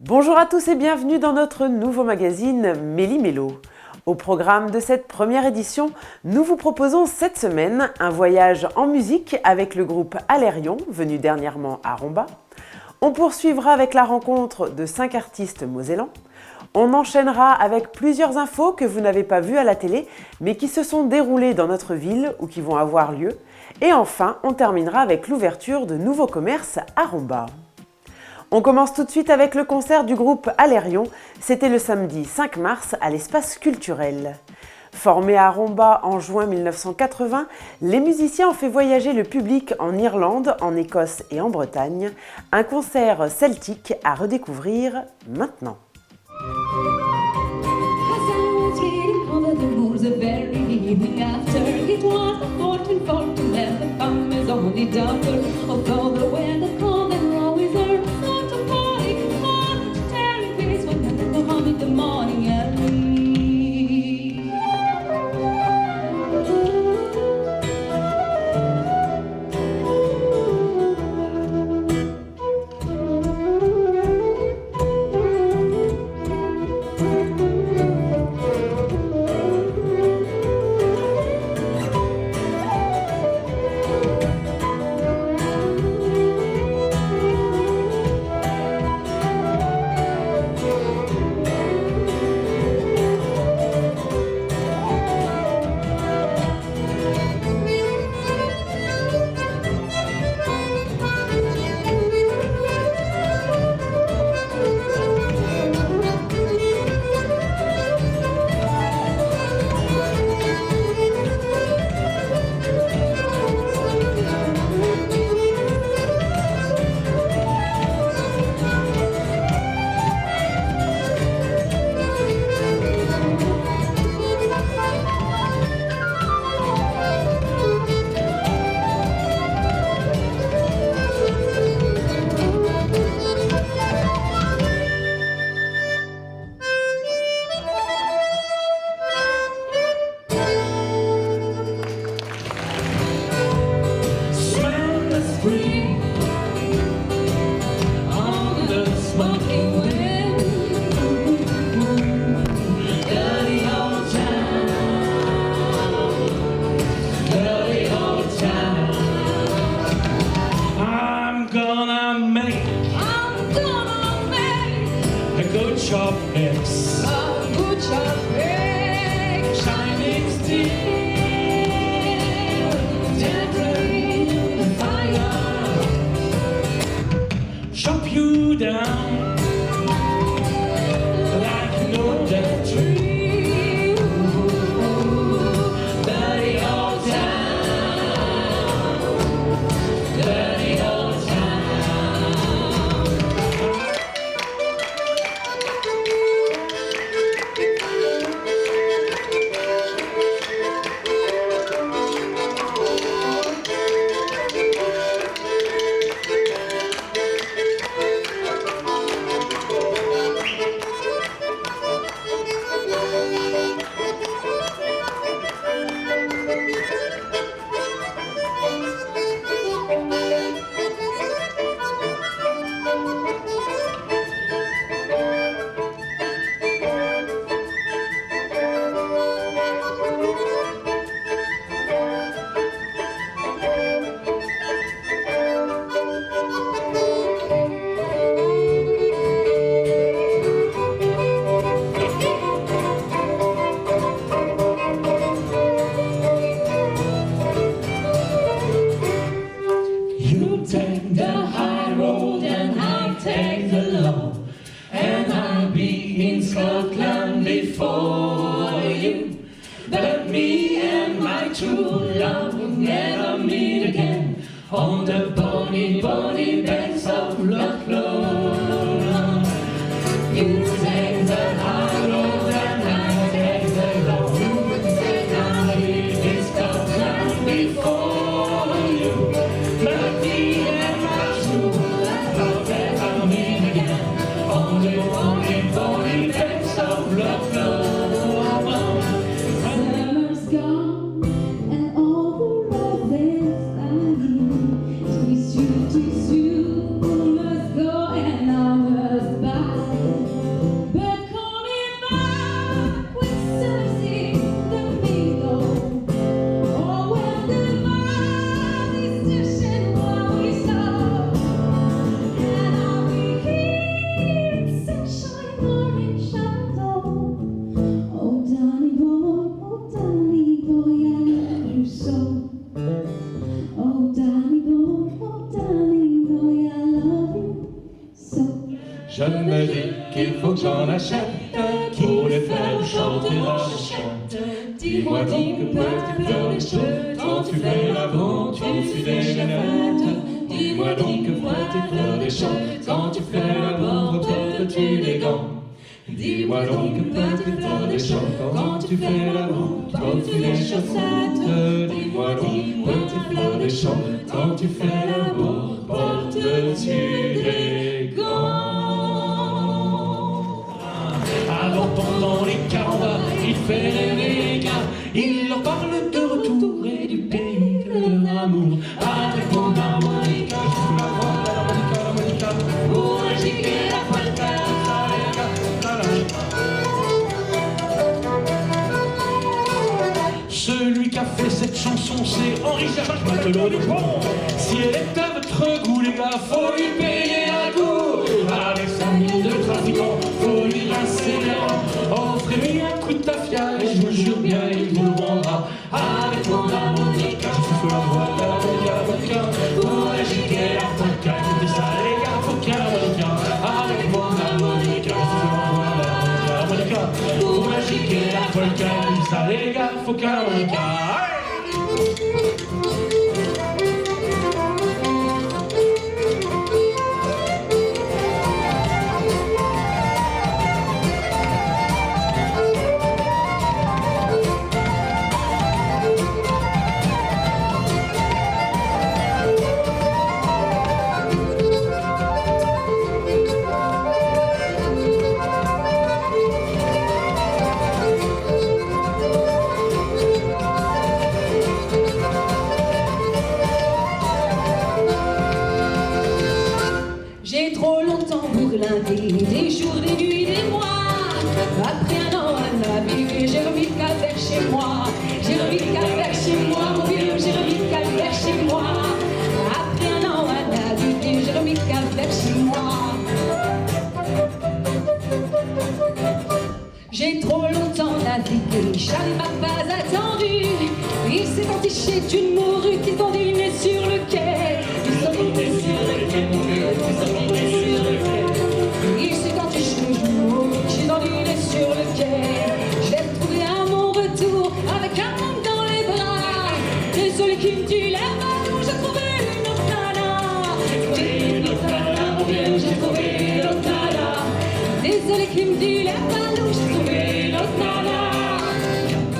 Bonjour à tous et bienvenue dans notre nouveau magazine Méli-Mélo. Au programme de cette première édition, nous vous proposons cette semaine un voyage en musique avec le groupe Alerion, venu dernièrement à Romba. On poursuivra avec la rencontre de 5 artistes mosellans. On enchaînera avec plusieurs infos que vous n'avez pas vues à la télé, mais qui se sont déroulées dans notre ville ou qui vont avoir lieu. Et enfin, on terminera avec l'ouverture de nouveaux commerces à Romba. On commence tout de suite avec le concert du groupe Alerion. C'était le samedi 5 mars à l'espace culturel. Formés à Romba en juin 1980, les musiciens ont fait voyager le public en Irlande, en Écosse et en Bretagne. Un concert celtique à redécouvrir maintenant. You must go and I must buy. me dis qu'il faut que j'en achète pour les faire chanter à la chante. Dis-moi donc, petite fleur des champs, quand tu fais la vente, tu fais les fêtes. Dis-moi donc, petite fleur des champs, quand tu fais la vente, tu les gants. Dis-moi donc, petite fleur des champs, quand tu fais la vente, tu les chaussettes. Dis-moi donc, petite fleur des champs, quand tu fais la vente, portes-tu les gants? Alors pendant les carambars, il fait rêver les gars, il leur parle de retour et du pays de leur amour. Avec mon harmonica, je fous la voix de l'harmonica, pour agiter la polka. Celui qui a fait cette chanson, c'est Henri-Georges Matelot Dupont. Si elle est à votre goût, les gars, faut lui payer un coup. Avec sa mine de trafiquant, faut lui rincer les rangs. Offrez-lui un coup de tafia, et je vous jure bien, il vous le rendra. Avec mon harmonica, je fous la voix de l'harmonica, pour agiter la polka. Écoutez ça, les gars, faut qu'il y ait l'harmonica. Avec mon harmonica, je fous la voix de l'harmonica, pour agiter la polka. Écoutez ça, les gars, faut qu'il y ait l'harmonica. J'ai trop longtemps bourlingué, des jours, des nuits, des mois. Après un an à naviguer, j'ai remis le cap vers chez moi. J'ai remis le cap vers chez moi, mon vieux, j'ai remis le cap vers chez moi. Après un an à naviguer, j'ai remis le cap vers chez moi. J'ai trop longtemps navigué, Charlie m'a pas attendu. Il s'est entiché d'une morue qui dandinait sur le quai. Il s'endinait sur le quai, mon vieux, il s'endinait sur le quai. Il s'est entiché d'une morue qui dandinait sur le quai. Je l'ai retrouvé à mon retour avec un homme dans les bras. Désolé qui me dit la main, j'ai trouvé une autre nana. J'ai trouvé une autre nana, mon vieux, j'ai trouvé une autre nana. Désolé qui me dit la main, j'ai trouvé une autre nana.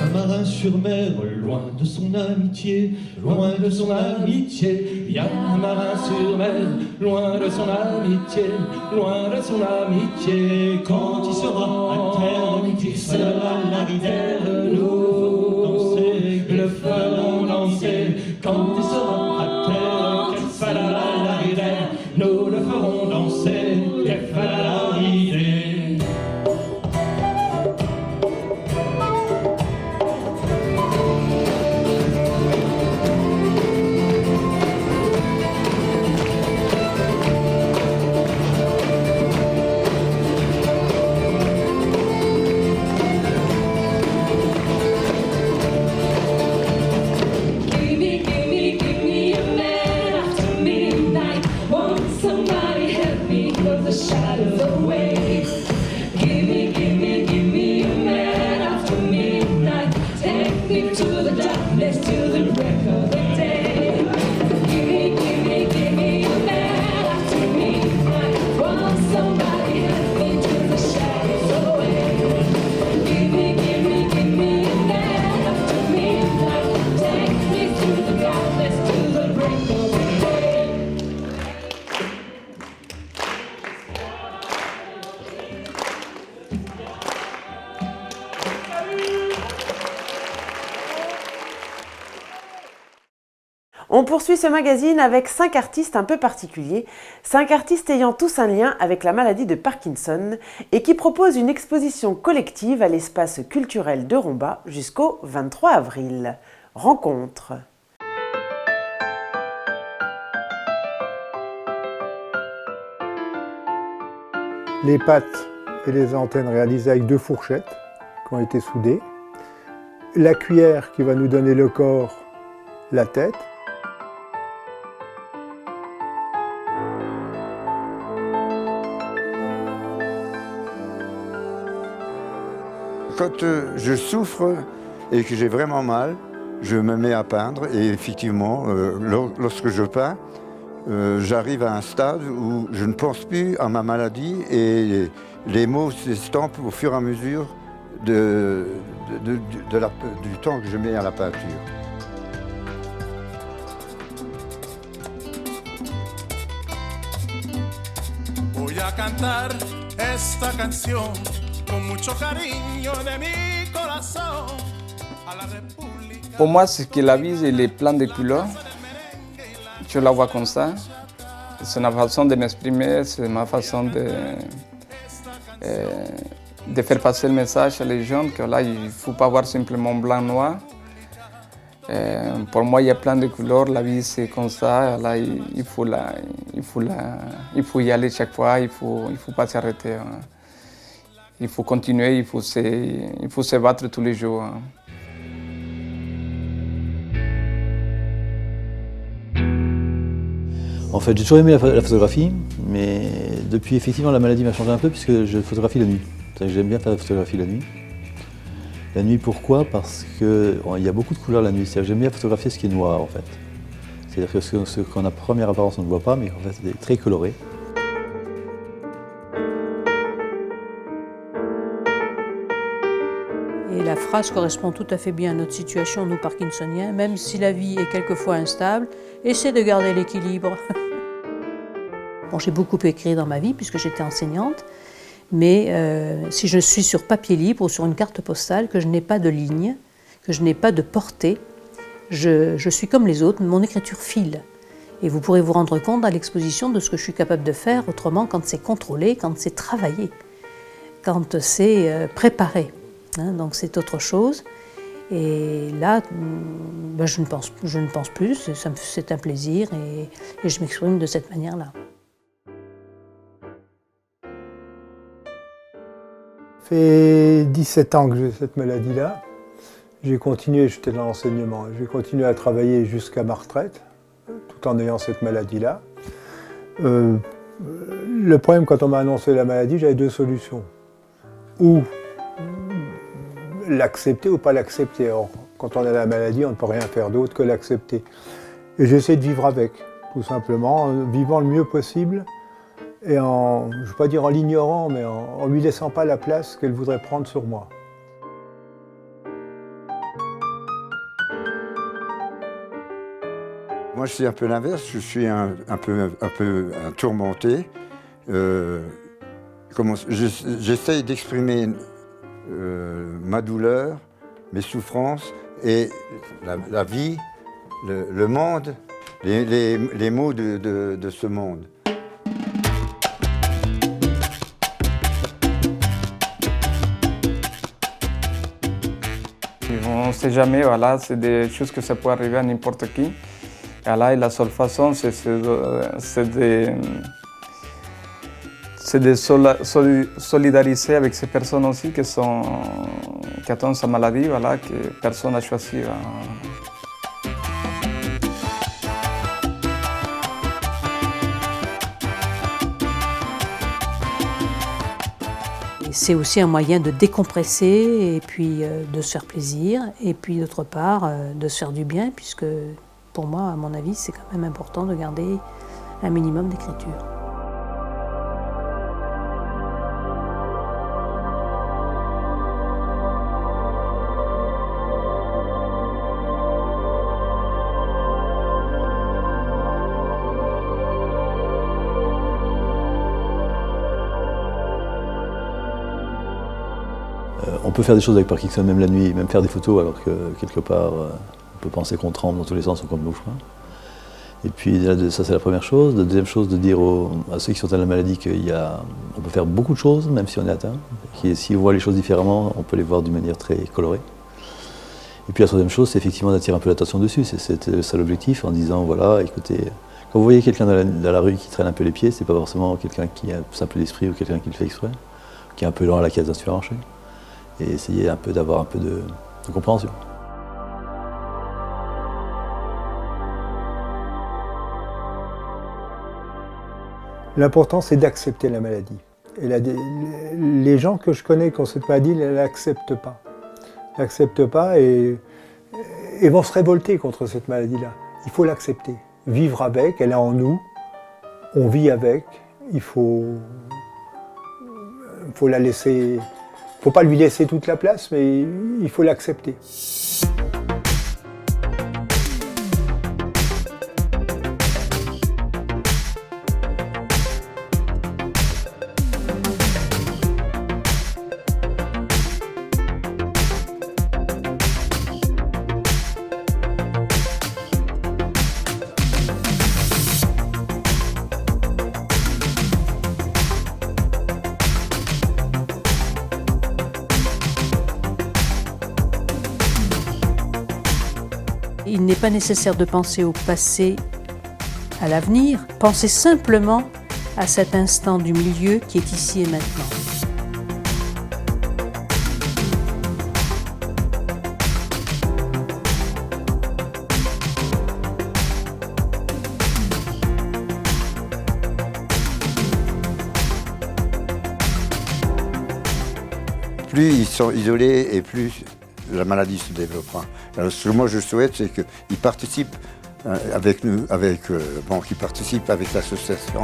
Un marin sur mer, loin de son amitié, loin de son amitié. Il y a un marin sur mer, loin de son amitié, loin de son amitié. Quand il sera à terre, il sera la rivière, nous danser, le ferons danser. Quand il sera à terre, qu'il fera la rivière, nous le ferons danser, qu'il fera la rivière. Give me a man after midnight. Won't somebody help me? 'Cause the shadows away. Give me a man after midnight. Take me to the darkness, to the break of the day. Give me a man after midnight. Won't somebody help me? 'Cause the shadows away. Give me a man after midnight. Take me to the darkness, to the break of the day. On poursuit ce magazine avec 5 artistes un peu particuliers, 5 artistes ayant tous un lien avec la maladie de Parkinson et qui proposent une exposition collective à l'espace culturel de Romba jusqu'au 23 avril. Rencontre. Les pattes et les antennes réalisées avec 2 fourchettes qui ont été soudées. La cuillère qui va nous donner le corps, la tête. Quand je souffre et que j'ai vraiment mal, je me mets à peindre et effectivement, lorsque je peins, j'arrive à un stade où je ne pense plus à ma maladie et les mots s'estampent au fur et à mesure du temps que je mets à la peinture. Voy a cantar esta canción con mucho cariño de mi corazón a la República. Pour moi, c'est que la vie, elle est pleine de couleurs. Je la vois comme ça. C'est ma façon de m'exprimer, c'est ma façon de faire passer le message à les gens que là, il ne faut pas voir simplement blanc-noir. Pour moi, il y a plein de couleurs. La vie, c'est comme ça. Là, il faut y aller chaque fois. Il faut pas s'arrêter. Hein. Il faut continuer. Il faut se battre tous les jours. Hein. En fait, j'ai toujours aimé la photographie, mais depuis, effectivement, la maladie m'a changé un peu puisque je photographie la nuit. J'aime bien faire la photographie la nuit. La nuit, pourquoi? Parce qu'il y a beaucoup de couleurs la nuit. J'aime bien photographier ce qui est noir, en fait. C'est-à-dire que ce qu'on a première apparence, on ne voit pas, mais en fait, c'est très coloré. Et la phrase correspond tout à fait bien à notre situation, nous parkinsoniens, même si la vie est quelquefois instable, essaie de garder l'équilibre. Bon, j'ai beaucoup écrit dans ma vie puisque j'étais enseignante, mais si je suis sur papier libre ou sur une carte postale, que je n'ai pas de ligne, que je n'ai pas de portée, je suis comme les autres, mon écriture file. Et vous pourrez vous rendre compte à l'exposition de ce que je suis capable de faire autrement quand c'est contrôlé, quand c'est travaillé, quand c'est préparé. Hein, donc c'est autre chose. Et là, ben, je ne pense plus, c'est un plaisir et je m'exprime de cette manière-là. Ça fait 17 ans que j'ai cette maladie-là. J'ai continué, j'étais dans l'enseignement, j'ai continué à travailler jusqu'à ma retraite, tout en ayant cette maladie-là. Le problème, quand on m'a annoncé la maladie, j'avais deux solutions. Ou l'accepter ou pas l'accepter. Or, quand on a la maladie, on ne peut rien faire d'autre que l'accepter. Et j'essaie de vivre avec, tout simplement, en vivant le mieux possible et je ne veux pas dire en l'ignorant, mais en lui laissant pas la place qu'elle voudrait prendre sur moi. Moi, c'est un peu l'inverse. Je suis un peu tourmenté. J'essaye d'exprimer ma douleur, mes souffrances et la vie, le monde, les mots de ce monde. On ne sait jamais, voilà, c'est des choses que ça peut arriver à n'importe qui. Voilà, et la seule façon, c'est de solidariser avec ces personnes aussi qui attendent sa maladie, voilà, que personne n'a choisi. C'est aussi un moyen de décompresser et puis de se faire plaisir et puis d'autre part de se faire du bien puisque pour moi, à mon avis, c'est quand même important de garder un minimum d'écriture. On peut faire des choses avec Parkinson même la nuit, même faire des photos alors que quelque part on peut penser qu'on tremble dans tous les sens ou qu'on ne bouge pas. Et puis ça c'est la première chose. La deuxième chose, de dire à ceux qui sont atteints de la maladie qu'on peut faire beaucoup de choses même si on est atteint. Et si on voit les choses différemment, on peut les voir d'une manière très colorée. Et puis la troisième chose, c'est effectivement d'attirer un peu l'attention dessus. C'est ça l'objectif, en disant voilà, écoutez, quand vous voyez quelqu'un dans la rue qui traîne un peu les pieds, c'est pas forcément quelqu'un qui a simple d'esprit ou quelqu'un qui le fait exprès, qui est un peu lent à la case d'un supermarché. Et essayer un peu d'avoir un peu de compréhension. L'important, c'est d'accepter la maladie. Et les gens que je connais qui ont cette maladie ne l'acceptent pas. Ne l'acceptent pas et vont se révolter contre cette maladie-là. Il faut l'accepter. Vivre avec, elle est en nous. On vit avec. Il faut la laisser. Il ne faut pas lui laisser toute la place, mais il faut l'accepter. Il n'est pas nécessaire de penser au passé, à l'avenir. Pensez simplement à cet instant du milieu qui est ici et maintenant. Plus ils sont isolés et plus la maladie se développera. Alors, ce que moi je souhaite, c'est qu'ils participent avec nous, qu'ils participent avec l'association.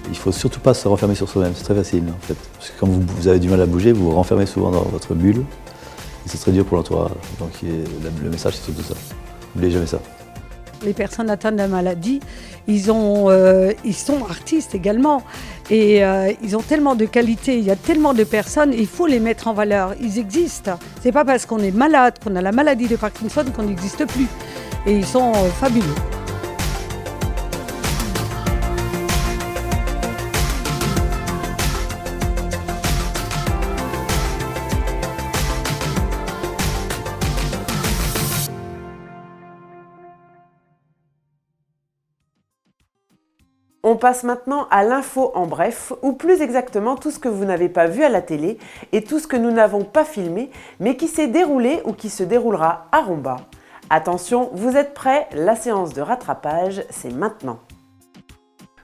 Il ne faut surtout pas se renfermer sur soi-même, c'est très facile en fait. Parce que quand vous avez du mal à bouger, vous vous renfermez souvent dans votre bulle. Et c'est très dur pour l'entourage. Donc le message c'est surtout ça. N'oubliez jamais ça. Les personnes atteintes de la maladie, ils sont artistes également et ils ont tellement de qualités, il y a tellement de personnes, il faut les mettre en valeur, ils existent. C'est pas parce qu'on est malade, qu'on a la maladie de Parkinson qu'on n'existe plus et ils sont fabuleux. On passe maintenant à l'info en bref, ou plus exactement tout ce que vous n'avez pas vu à la télé et tout ce que nous n'avons pas filmé, mais qui s'est déroulé ou qui se déroulera à Romba. Attention, vous êtes prêts? La séance de rattrapage, c'est maintenant.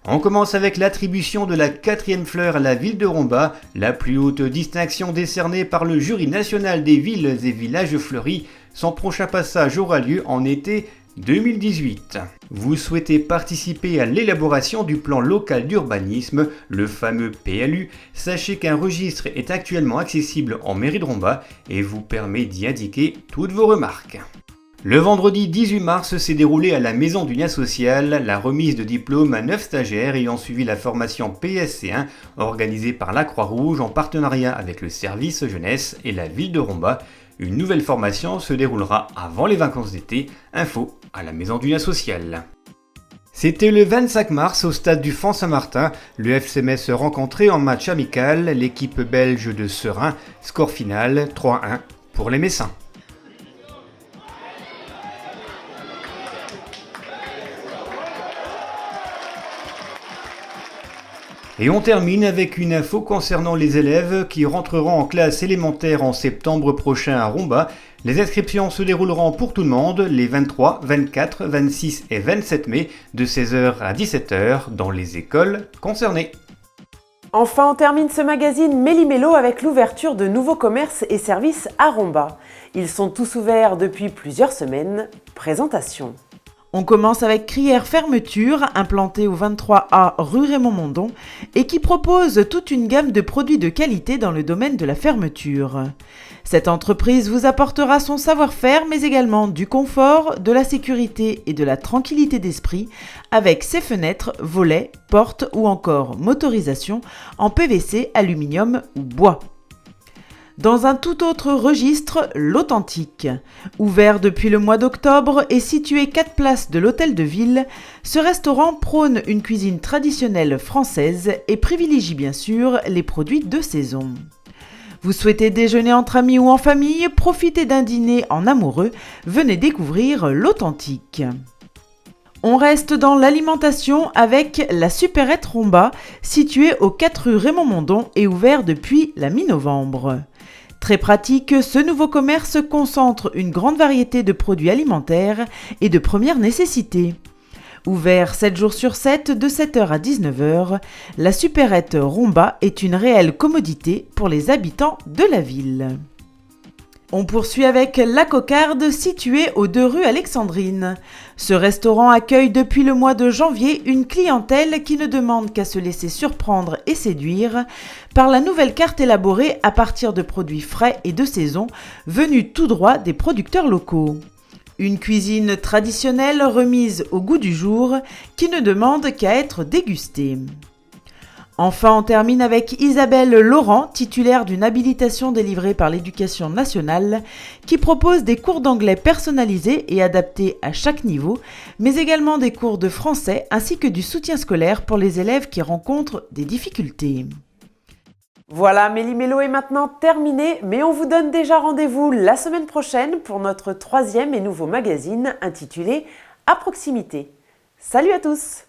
On commence avec l'attribution de la 4e fleur à la ville de Romba, la plus haute distinction décernée par le jury national des villes et villages fleuris. Son prochain passage aura lieu en été 2018. Vous souhaitez participer à l'élaboration du plan local d'urbanisme, le fameux PLU, sachez qu'un registre est actuellement accessible en mairie de Romba et vous permet d'y indiquer toutes vos remarques. Le vendredi 18 mars s'est déroulé à la Maison du Lien Social la remise de diplôme à 9 stagiaires ayant suivi la formation PSC1 organisée par la Croix-Rouge en partenariat avec le service jeunesse et la ville de Romba. Une nouvelle formation se déroulera avant les vacances d'été. Info à la Maison du Lien Social. C'était le 25 mars au stade du Font Saint-Martin. Le FC Metz rencontrait en match amical l'équipe belge de Serein. Score final 3-1 pour les Messins. Et on termine avec une info concernant les élèves qui rentreront en classe élémentaire en septembre prochain à Romba. Les inscriptions se dérouleront pour tout le monde les 23, 24, 26 et 27 mai de 16h à 17h dans les écoles concernées. Enfin, on termine ce magazine Méli-Mélo avec l'ouverture de nouveaux commerces et services à Romba. Ils sont tous ouverts depuis plusieurs semaines. Présentation. On commence avec Crière Fermeture, implanté au 23A rue Raymond-Mondon et qui propose toute une gamme de produits de qualité dans le domaine de la fermeture. Cette entreprise vous apportera son savoir-faire mais également du confort, de la sécurité et de la tranquillité d'esprit avec ses fenêtres, volets, portes ou encore motorisation en PVC, aluminium ou bois. Dans un tout autre registre, l'Authentique. Ouvert depuis le mois d'octobre et situé 4 places de l'Hôtel de Ville, ce restaurant prône une cuisine traditionnelle française et privilégie bien sûr les produits de saison. Vous souhaitez déjeuner entre amis ou en famille, profitez d'un dîner en amoureux, venez découvrir l'Authentique. On reste dans l'alimentation avec la Supérette Romba, située aux 4 rue Raymond-Mondon et ouvert depuis la mi-novembre. Très pratique, ce nouveau commerce concentre une grande variété de produits alimentaires et de première nécessité. Ouvert 7 jours sur 7, de 7h à 19h, la supérette Romba est une réelle commodité pour les habitants de la ville. On poursuit avec La Cocarde, située aux 2 rue Alexandrine. Ce restaurant accueille depuis le mois de janvier une clientèle qui ne demande qu'à se laisser surprendre et séduire par la nouvelle carte élaborée à partir de produits frais et de saison venus tout droit des producteurs locaux. Une cuisine traditionnelle remise au goût du jour qui ne demande qu'à être dégustée. Enfin, on termine avec Isabelle Laurent, titulaire d'une habilitation délivrée par l'Éducation nationale, qui propose des cours d'anglais personnalisés et adaptés à chaque niveau, mais également des cours de français ainsi que du soutien scolaire pour les élèves qui rencontrent des difficultés. Voilà, Méli-Mélo est maintenant terminé, mais on vous donne déjà rendez-vous la semaine prochaine pour notre 3e et nouveau magazine intitulé « À proximité ». Salut à tous!